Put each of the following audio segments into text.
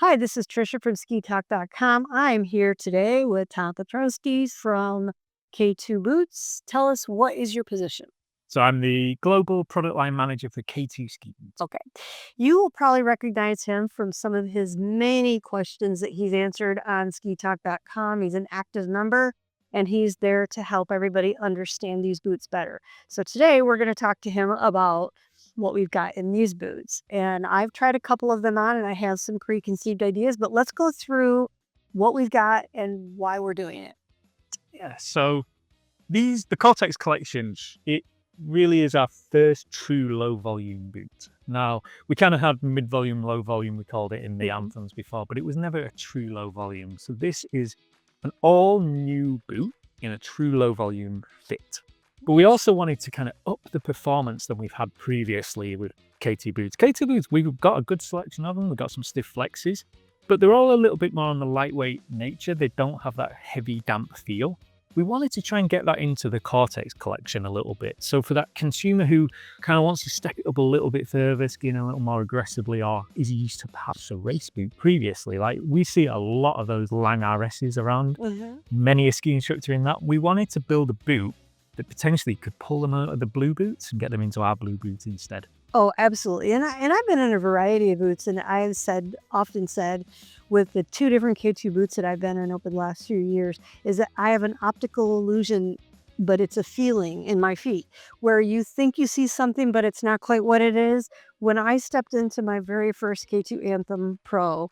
Hi, this is Tricia from SkiTalk.com. I'm here today with Tom Pietrowski from K2 Boots. Tell us, what is your position? So I'm the Global Product Line Manager for K2 Ski Boots. Okay. You will probably recognize him from some of his many questions that he's answered on SkiTalk.com. He's an active member, and he's there to help everybody understand these boots better. So today we're going to talk to him about what we've got in these boots. And I've tried a couple of them on, and I have some preconceived ideas, but let's go through what we've got and why we're doing it. Yeah, so the Cortex collections, it really is our first true low volume boot. Now, we kind of had mid volume, low volume, we called it in the anthems before, but it was never a true low volume. So this is an all new boot in a true low volume fit. But we also wanted to kind of up the performance that we've had previously with K2 boots. K2 boots, we've got a good selection of them. We've got some stiff flexes, but they're all a little bit more on the lightweight nature. They don't have that heavy damp feel. We wanted to try and get that into the Cortex collection a little bit. So for that consumer who kind of wants to step it up a little bit further, skiing a little more aggressively, or is used to perhaps a race boot previously, like we see a lot of those Lang RSs around, many a ski instructor in that. We wanted to build a boot that potentially could pull them out of the blue boots and get them into our blue boots instead. Oh, absolutely. And I've been in a variety of boots, and I've often said with the two different K2 boots that I've been in over the last few years is that I have an optical illusion, but it's a feeling in my feet where you think you see something, but it's not quite what it is. When I stepped into my very first K2 Anthem Pro,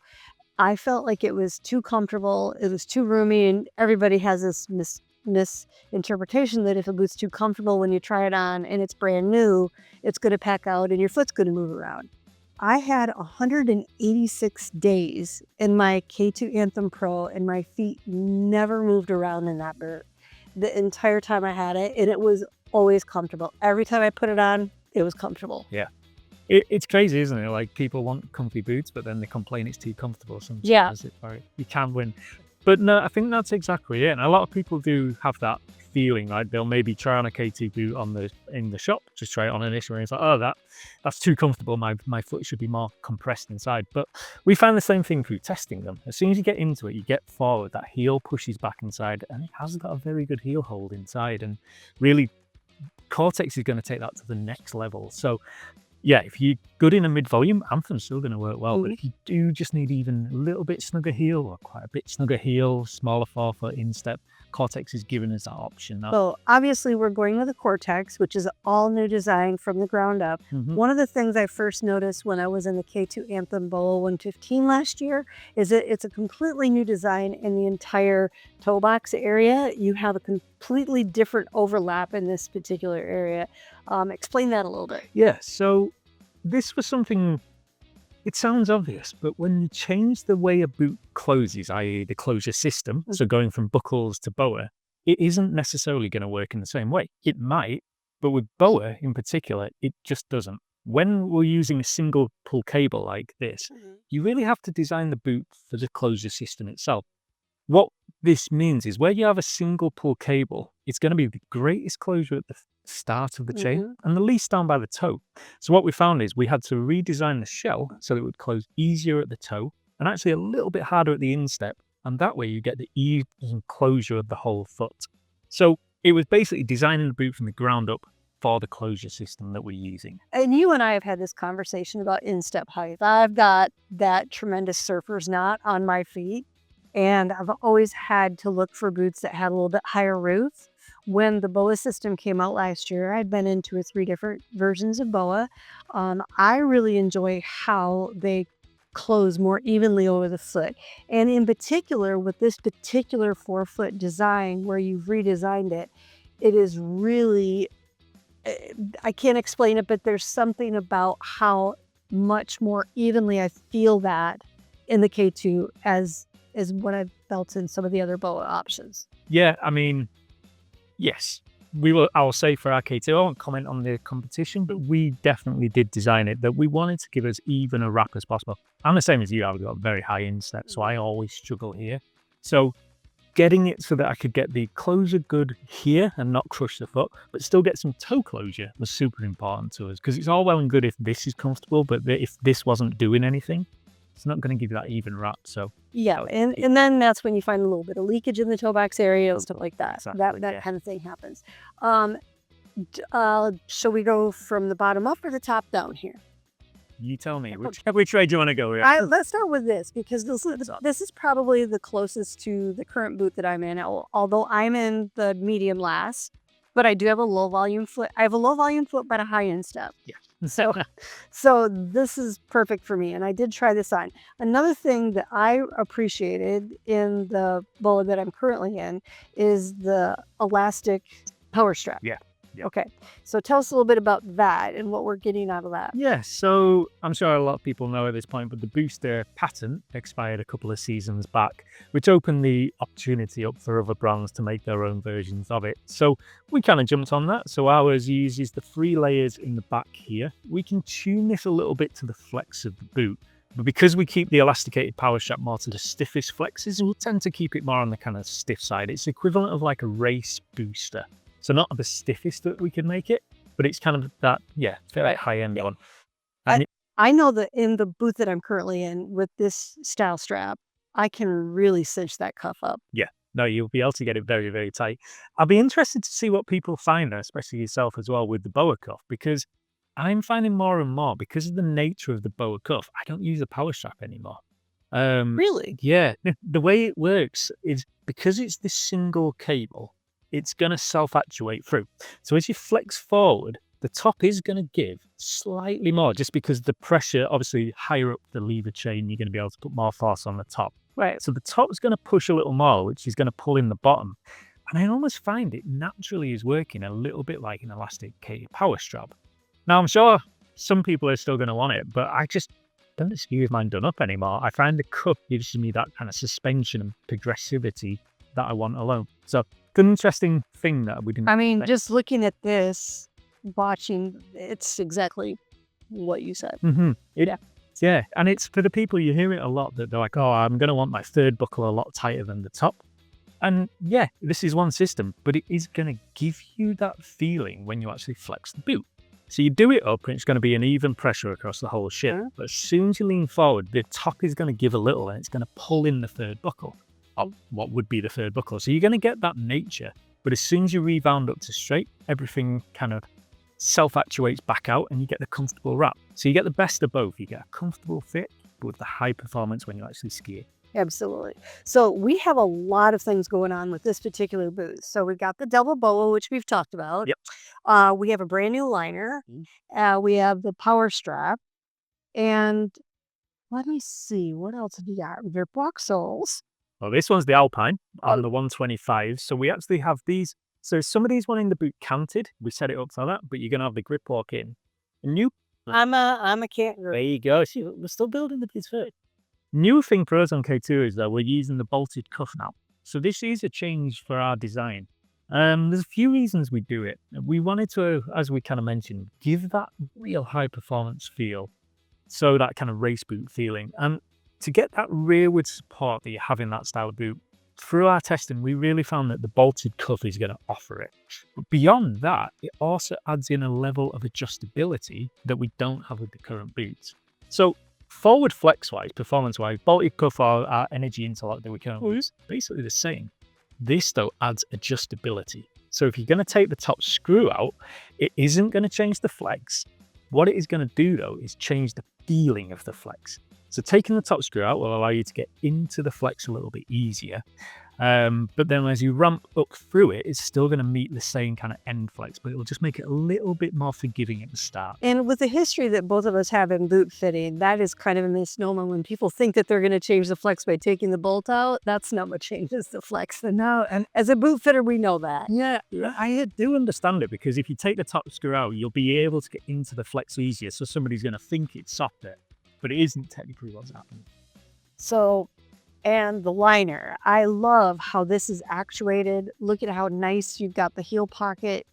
I felt like it was too comfortable. It was too roomy, and everybody has this misinterpretation that if a boot's too comfortable when you try it on and it's brand new, it's going to pack out and your foot's going to move around. I had 186 days in my K2 Anthem Pro, and my feet never moved around in that boot the entire time I had it, and it was always comfortable. Every time I put it on, it was comfortable. Yeah. It's crazy, isn't it? Like, people want comfy boots, but then they complain it's too comfortable sometimes. Yeah. You can win. But no, I think that's exactly it. And a lot of people do have that feeling, like they'll maybe try on a K2 boot in the shop, just try it on initially, and it's like, oh, that's too comfortable. My foot should be more compressed inside. But we found the same thing through testing them. As soon as you get into it, you get forward, that heel pushes back inside, and it has got a very good heel hold inside. And really, Cortex is going to take that to the next level. So yeah, if you're good in a mid-volume, Anthem's still going to work well. But if you do just need even a little bit snugger heel, or quite a bit snugger heel, smaller forefoot instep, Cortex is giving us that option now. So obviously we're going with the Cortex, which is an all new design from the ground up. One of the things I first noticed when I was in the K2 Anthem BOA 115 last year is that it's a completely new design in the entire toe box area. You have a completely different overlap in this particular area. Explain that a little bit. Yeah, so this was something, it sounds obvious, but when you change the way a boot closes, i.e. the closure system, so going from buckles to BOA, it isn't necessarily going to work in the same way. It might, but with BOA in particular, it just doesn't. When we're using a single pull cable like this, you really have to design the boot for the closure system itself. What this means is where you have a single pull cable, it's going to be the greatest closure at the start of the chain and the least down by the toe. So what we found is we had to redesign the shell so that it would close easier at the toe and actually a little bit harder at the instep. And that way you get the even closure of the whole foot. So it was basically designing the boot from the ground up for the closure system that we're using. And you and I have had this conversation about instep height. I've got that tremendous surfer's knot on my feet, and I've always had to look for boots that had a little bit higher roof. When the BOA system came out last year, I'd been in 2 or 3 different versions of BOA. I really enjoy how they close more evenly over the foot. And in particular, with this particular forefoot design where you've redesigned it, it is really, I can't explain it, but there's something about how much more evenly I feel that in the K2 as what I've felt in some of the other BOA options. Yeah, I mean, yes, I'll say for our K2, I won't comment on the competition, but we definitely did design it that we wanted to give as even a wrap as possible. I'm the same as you, I've got a very high instep, so I always struggle here. So getting it so that I could get the closure good here and not crush the foot, but still get some toe closure was super important to us, because it's all well and good if this is comfortable, but if this wasn't doing anything. It's not going to give you that even wrap. So Yeah, and then that's when you find a little bit of leakage in the toe box area and stuff like that. Exactly, That yeah. kind of thing happens. So we go from the bottom up or the top down here? You tell me, which way do you want to go here? Let's start with this because this is probably the closest to the current boot that I'm in. Although I'm in the medium last, but I do have a low volume foot. I have a low volume foot, but a high end step. Yeah. So this is perfect for me, and I did try this on. Another thing that I appreciated in the BOA that I'm currently in is the elastic power strap. Yeah. Yeah. Okay, so tell us a little bit about that and what we're getting out of that. Yeah, so I'm sure a lot of people know at this point, but the booster patent expired a couple of seasons back, which opened the opportunity up for other brands to make their own versions of it. So we kind of jumped on that. So ours uses the 3 layers in the back here. We can tune this a little bit to the flex of the boot. But because we keep the elasticated power strap more to the stiffest flexes, we'll tend to keep it more on the kind of stiff side. It's equivalent of like a race booster. So not the stiffest that we can make it, but it's kind of that, very high-end one. And I know that in the boot that I'm currently in with this style strap, I can really cinch that cuff up. no, you'll be able to get it very, very tight. I'll be interested to see what people find, especially yourself as well, with the BOA cuff, because I'm finding more and more, because of the nature of the BOA cuff, I don't use a power strap anymore. Really? Yeah, the way it works is because it's this single cable, it's going to self-actuate through. So as you flex forward, the top is going to give slightly more just because the pressure, obviously higher up the lever chain, you're going to be able to put more force on the top. Right. So the top's going to push a little more, which is going to pull in the bottom. And I almost find it naturally is working a little bit like an elasticated power strap. Now, I'm sure some people are still going to want it, but I just don't excuse mine done up anymore. I find the cuff gives me that kind of suspension and progressivity that I want alone. So it's an interesting thing that we didn't. I mean, just looking at this, watching, it's exactly what you said. Yeah, and it's for the people, you hear it a lot that they're like, oh, I'm going to want my third buckle a lot tighter than the top. And yeah, this is one system, but it is going to give you that feeling when you actually flex the boot. So you do it up and it's going to be an even pressure across the whole ship. But as soon as you lean forward, the top is going to give a little and it's going to pull in the third buckle. Of what would be the third buckle. So you're going to get that nature, but as soon as you rebound up to straight, everything kind of self-actuates back out and you get the comfortable wrap. So you get the best of both. You get a comfortable fit, but with the high performance when you actually ski it. Absolutely. So we have a lot of things going on with this particular boot. So we've got the double BOA, which we've talked about. Yep. We have a brand new liner. We have the power strap. And let me see, what else have we got? They're box soles. Well, this one's the Alpine on the 125. So we actually have these. So some of these one in the boot canted. We set it up for that, but you're going to have the grip walk in. And I'm a canter. There you go. See, we're still building the boots first. New thing for us on K2 is that we're using the bolted cuff now. So this is a change for our design. There's a few reasons we do it. We wanted to, as we kind of mentioned, give that real high performance feel. So that kind of race boot feeling. And to get that rearward support that you have in that style of boot, through our testing, we really found that the bolted cuff is going to offer it. But beyond that, it also adds in a level of adjustability that we don't have with the current boots. So forward flex-wise, performance-wise, bolted cuff or our energy interlock that we currently use, basically the same. This, though, adds adjustability. So if you're going to take the top screw out, it isn't going to change the flex. What it is going to do, though, is change the feeling of the flex. So taking the top screw out will allow you to get into the flex a little bit easier. But then as you ramp up through it, it's still going to meet the same kind of end flex, but it will just make it a little bit more forgiving at the start. And with the history that both of us have in boot fitting, that is kind of a misnomer. When people think that they're going to change the flex by taking the bolt out, that's not what changes the flex. And now, and as a boot fitter, we know that. Yeah, I do understand it, because if you take the top screw out, you'll be able to get into the flex easier. So somebody's going to think it's softer, but it isn't technically what's happening. So, and the liner, I love how this is actuated. Look at how nice you've got the heel pocket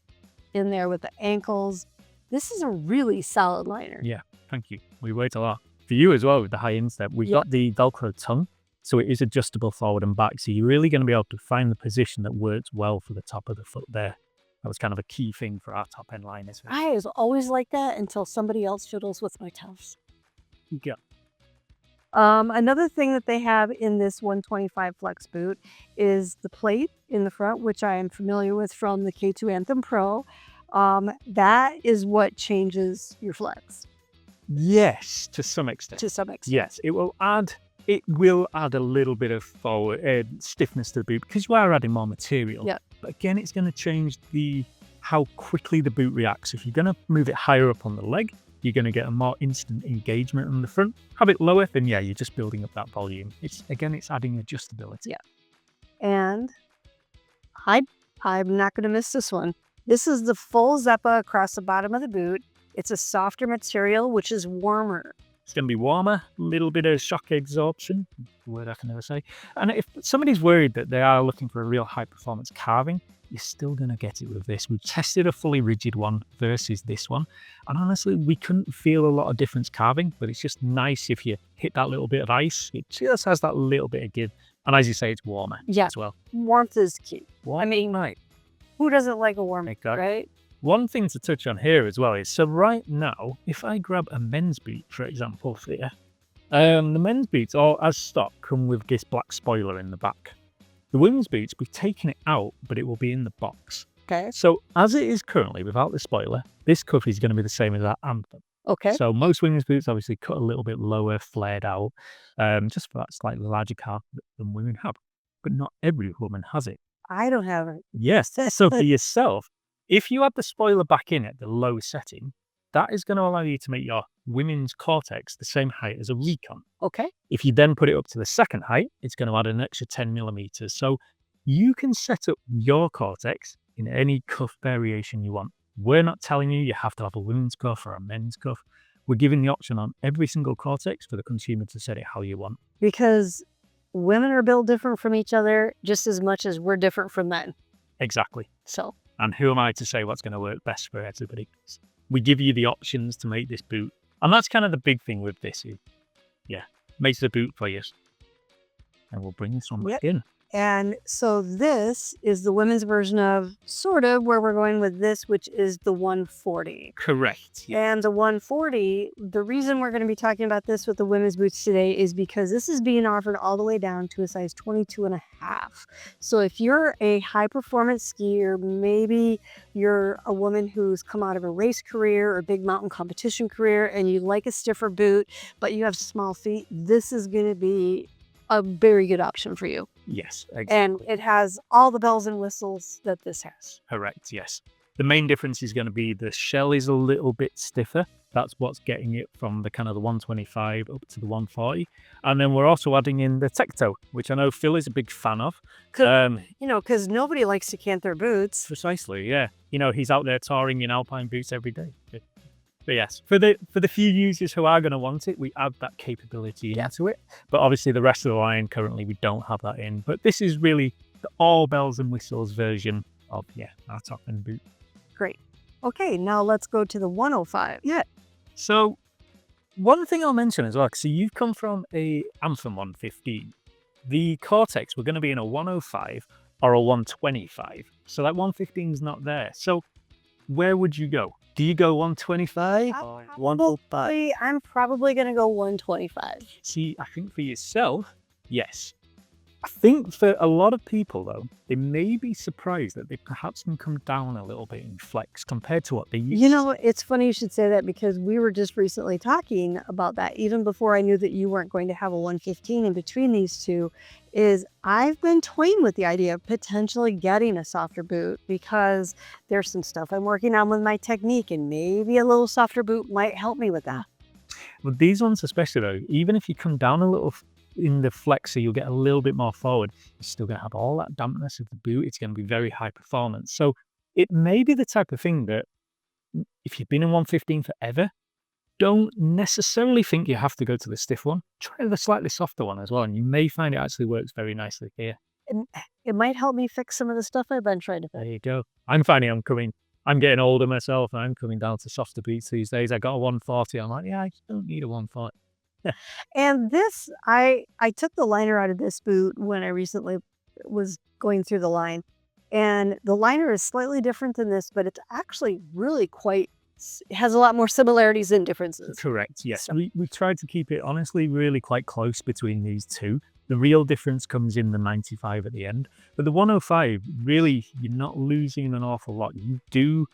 in there with the ankles. This is a really solid liner. Yeah, thank you. We worked a lot. For you as well with the high instep, we've got the Velcro tongue, so it is adjustable forward and back. So you're really going to be able to find the position that works well for the top of the foot there. That was kind of a key thing for our top end liners. I was always like that until somebody else fiddles with my toes. Yeah. Another thing that they have in this 125 Flex boot is the plate in the front, which I am familiar with from the K2 Anthem Pro. That is what changes your flex Yes, to some extent. to some extent. Yes, it will add a little bit of forward stiffness to the boot because you are adding more material. Yeah. But again, it's going to change how quickly the boot reacts. If you're going to move it higher up on the leg, you're going to get a more instant engagement on the front. Have it lower, then yeah, you're just building up that volume. It's adding adjustability. Yeah. And I'm not going to miss this one. This is the full Zeppa across the bottom of the boot. It's a softer material, which is warmer. It's going to be warmer, a little bit of shock absorption, a word I can never say. And if somebody's worried that they are looking for a real high performance carving, you're still going to get it with this. We've tested a fully rigid one versus this one. And honestly, we couldn't feel a lot of difference carving, but it's just nice if you hit that little bit of ice. It just has that little bit of give. And as you say, it's warmer as well. Warmth is key. Warm, right. Who doesn't like a warm, Exactly. right? One thing to touch on here as well is, so right now, if I grab a men's boot, for example, here, the men's boots, all as stock, come with this black spoiler in the back. The women's boots, we've taken it out, but it will be in the box. Okay. So as it is currently, without the spoiler, this cuff is going to be the same as that Anthem. Okay. So most women's boots obviously cut a little bit lower, flared out, just for that slightly larger calf than women have. But not every woman has it. I don't have it. Yes. So for yourself, if you add the spoiler back in at the low setting, that is going to allow you to make your women's Cortex the same height as a Recon. Okay. If you then put it up to the second height, it's going to add an extra 10 millimeters. So you can set up your Cortex in any cuff variation you want. We're not telling you have to have a women's cuff or a men's cuff. We're giving the option on every single Cortex for the consumer to set it how you want. Because women are built different from each other just as much as we're different from men. Exactly. So. And who am I to say what's going to work best for everybody? We give you the options to make this boot. And that's kind of the big thing with this. Makes the boot for you. And we'll bring this one back in. And so this is the women's version of sort of where we're going with this, which is the 140. Correct. Yeah. And the 140, the reason we're going to be talking about this with the women's boots today is because this is being offered all the way down to a size 22 and a half. So if you're a high performance skier, maybe you're a woman who's come out of a race career or big mountain competition career and you like a stiffer boot, but you have small feet, this is going to be a very good option for you. Yes, exactly. And it has all the bells and whistles that this has. Correct, yes. The main difference is going to be the shell is a little bit stiffer. That's what's getting it from the kind of the 125 up to the 140. And then we're also adding in the tech toe, which I know Phil is a big fan of. Because nobody likes to cant their boots. Precisely, yeah. He's out there touring in alpine boots every day. But yes, for the few users who are going to want it, we add that capability into it. But obviously the rest of the line, currently, we don't have that in. But this is really the all bells and whistles version of, our top end boot. Great. Okay, now let's go to the 105. Yeah. So one thing I'll mention as well, so you've come from a Anthem 115. The Cortex, we're going to be in a 105 or a 125. So that 115 is not there. So where would you go? Do you go 125 or 105? I'm probably going to go 125. See, I think for yourself, yes. I think for a lot of people, though, they may be surprised that they perhaps can come down a little bit in flex compared to what they used. It's funny you should say that because we were just recently talking about that. Even before I knew that you weren't going to have a 115 in between these two, is I've been toying with the idea of potentially getting a softer boot because there's some stuff I'm working on with my technique and maybe a little softer boot might help me with that. Well, these ones especially, though, even if you come down a little in the flexor, you'll get a little bit more forward. You're still going to have all that dampness of the boot. It's going to be very high performance. So it may be the type of thing that if you've been in 115 forever, don't necessarily think you have to go to the stiff one. Try the slightly softer one as well, and you may find it actually works very nicely here. It might help me fix some of the stuff I've been trying to fix. There you go. I'm finding I'm getting older myself, and I'm coming down to softer beats these days. I got a 140. I'm like, I don't need a 140. And this, I took the liner out of this boot when I recently was going through the line. And the liner is slightly different than this, but it's actually really quite has a lot more similarities than differences. Correct, yes. We've tried to keep it, honestly, really quite close between these two. The real difference comes in the 95 at the end. But the 105, really, you're not losing an awful lot. You do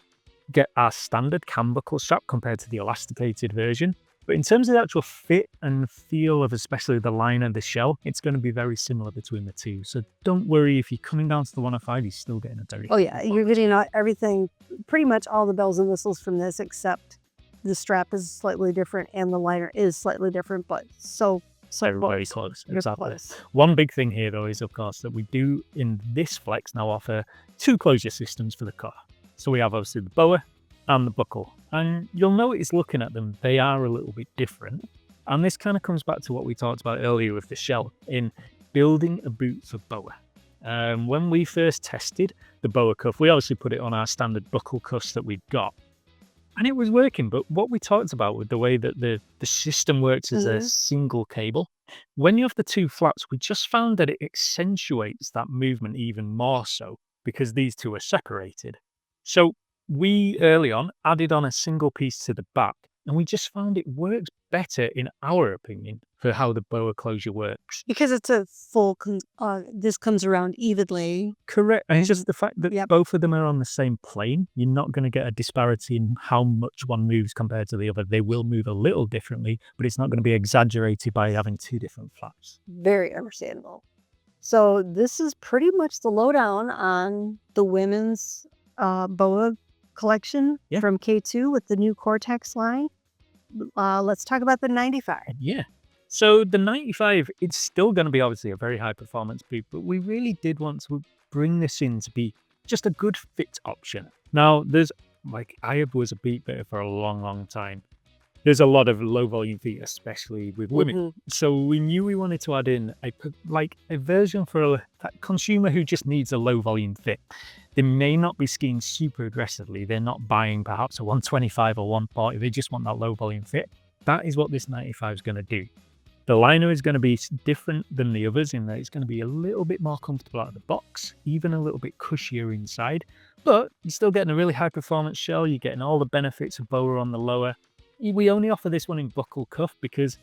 get our standard cam buckle strap compared to the elasticated version. But in terms of the actual fit and feel of especially the liner and the shell, it's going to be very similar between the two. So don't worry, if you're coming down to the 105, you're still getting a very Oh yeah, you're getting everything, pretty much all the bells and whistles from this, except the strap is slightly different and the liner is slightly different, but so very close. You're Exactly. close. One big thing here, though, is of course that we do in this Flex now offer two closure systems for the car. So we have obviously the BOA and the buckle, and you'll notice looking at them, they are a little bit different. And this kind of comes back to what we talked about earlier with the shell in building a boot for BOA. When we first tested the BOA cuff, we obviously put it on our standard buckle cuffs that we've got, and it was working. But what we talked about with the way that the system works as a single cable, when you have the two flaps, we just found that it accentuates that movement even more so because these two are separated. So we early on added on a single piece to the back, and we just found it works better, in our opinion, for how the BOA closure works. Because it's a full, this comes around evenly. Correct. And it's just the fact that both of them are on the same plane. You're not going to get a disparity in how much one moves compared to the other. They will move a little differently, but it's not going to be exaggerated by having two different flaps. Very understandable. So this is pretty much the lowdown on the women's BOA collection from K2 with the new Cortex line. Let's talk about the 95. Yeah. So the 95, it's still going to be obviously a very high performance boot, but we really did want to bring this in to be just a good fit option. Now, there's, like, I was a boot fitter for a long, long time. There's a lot of low volume feet, especially with women. So we knew we wanted to add in a version for that consumer who just needs a low volume fit. They may not be skiing super aggressively. They're not buying perhaps a 125 or 140. They just want that low volume fit. That is what this 95 is going to do. The liner is going to be different than the others in that it's going to be a little bit more comfortable out of the box, even a little bit cushier inside, but you're still getting a really high performance shell. You're getting all the benefits of BOA on the lower. We only offer this one in buckle cuff because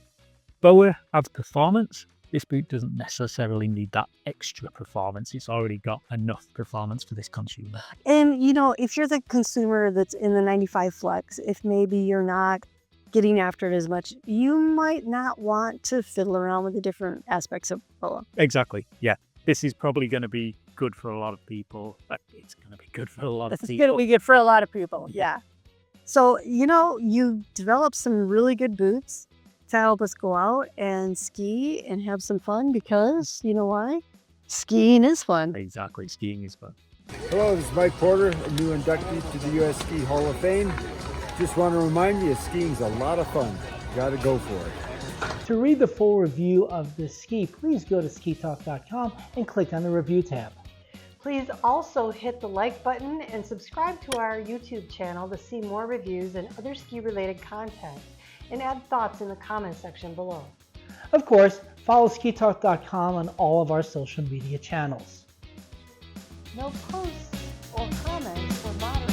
BOA adds performance. This boot doesn't necessarily need that extra performance. It's already got enough performance for this consumer. And, you know, if you're the consumer that's in the 95 Flex, if maybe you're not getting after it as much, you might not want to fiddle around with the different aspects of BOA. Exactly. Yeah. This is probably going to be good for a lot of people. It's going to be good for a lot of people. It's going to be good for a lot of people. Yeah. So, you know, you developed some really good boots to help us go out and ski and have some fun because, you know why? Skiing is fun. Exactly. Skiing is fun. Hello, this is Mike Porter, a new inductee to the U.S. Ski Hall of Fame. Just want to remind you, skiing's a lot of fun. Got to go for it. To read the full review of this ski, please go to SkiTalk.com and click on the review tab. Please also hit the like button and subscribe to our YouTube channel to see more reviews and other ski-related content, and add thoughts in the comment section below. Of course, follow SkiTalk.com on all of our social media channels. No posts or comments for modern